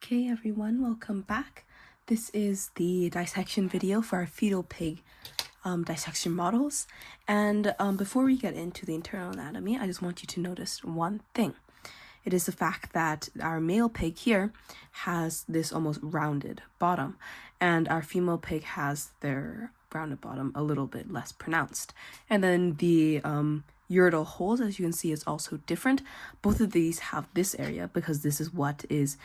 Okay everyone, welcome back. This is the dissection video for our fetal pig dissection models. And before we get into the internal anatomy, I just want you to notice one thing. It is the fact that our male pig here has this almost rounded bottom, and our female pig has their rounded bottom a little bit less pronounced. And then the ureteral holes, as you can see, is also different. Both of these have this area because this is what is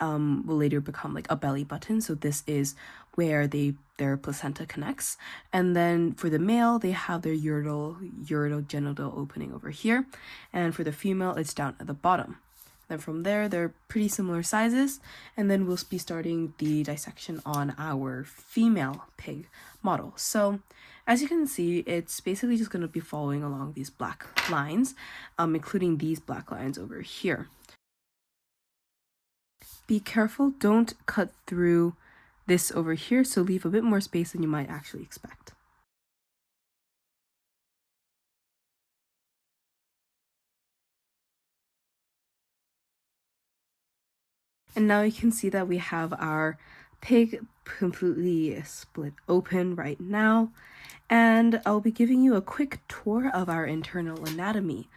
will later become like a belly button. So this is where their placenta connects. And then for the male, they have their uretogenital opening over here. And for the female, it's down at the bottom. Then from there, they're pretty similar sizes. And then we'll be starting the dissection on our female pig model. So as you can see, it's basically just going to be following along these black lines, including these black lines over here. Be careful, don't cut through this over here, so leave a bit more space than you might actually expect. And now you can see that we have our pig completely split open right now, and I'll be giving you a quick tour of our internal anatomy.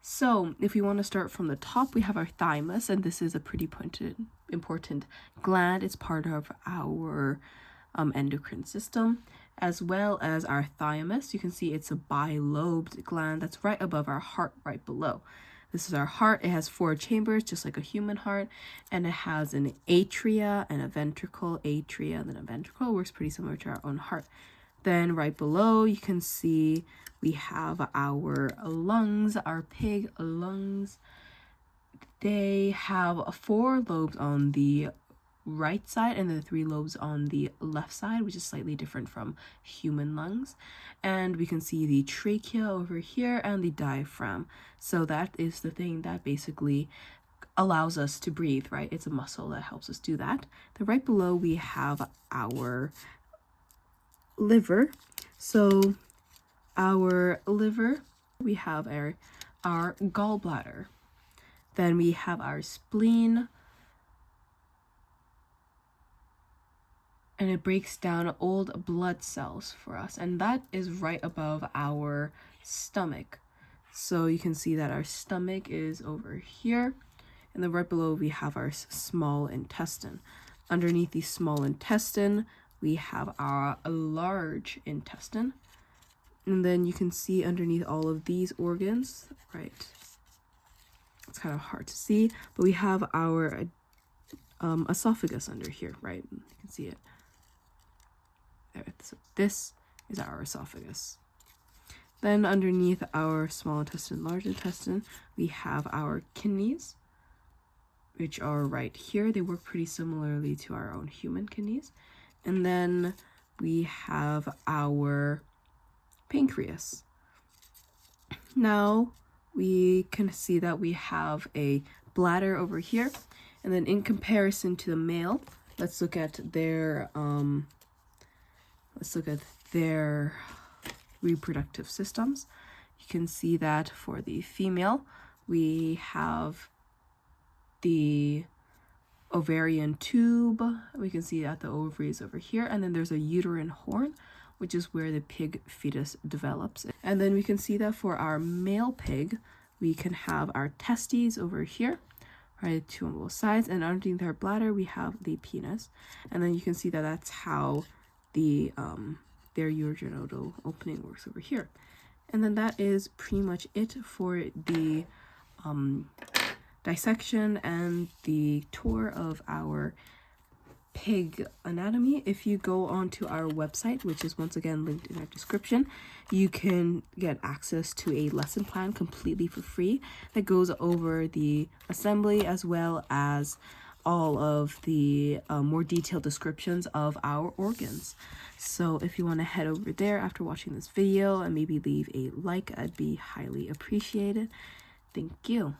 So if we want to start from the top, we have our thymus, and this is a pretty important gland. It's part of our endocrine system, as well as our thymus. You can see it's a bilobed gland that's right above our heart, right below. This is our heart. It has 4 chambers, just like a human heart, and it has an atria and a ventricle. Atria and then a ventricle. Works pretty similar to our own heart. Then right below, you can see we have our lungs, our pig lungs. They have 4 lobes on the right side and then 3 lobes on the left side, which is slightly different from human lungs. And we can see the trachea over here and the diaphragm. So that is the thing that basically allows us to breathe, right? It's a muscle that helps us do that. Then right below, we have our liver. So our liver, we have our gallbladder. Then we have our spleen, and it breaks down old blood cells for us, and that is right above our stomach. So you can see that our stomach is over here, and then right below we have our small intestine. Underneath the small intestine, we have our large intestine. And then you can see underneath all of these organs, right? It's kind of hard to see, but we have our esophagus under here, right? You can see it. There. So this is our esophagus. Then underneath our small intestine, large intestine, we have our kidneys, which are right here. They work pretty similarly to our own human kidneys. And then we have our pancreas. Now we can see that we have a bladder over here, and then in comparison to the male, let's look at their reproductive systems. You can see that for the female, we have the ovarian tube. We can see that the ovaries over here, and then there's a uterine horn, which is where the pig fetus develops. And then we can see that for our male pig, we can have our testes over here, right, 2 on both sides, and underneath our bladder we have the penis. And then you can see that that's how the their urogenital opening works over here. And then that is pretty much it for the dissection and the tour of our pig anatomy. If you go onto our website, which is once again linked in our description, you can get access to a lesson plan completely for free that goes over the assembly as well as all of the more detailed descriptions of our organs. So if you want to head over there after watching this video and maybe leave a like, I'd be highly appreciated. Thank you.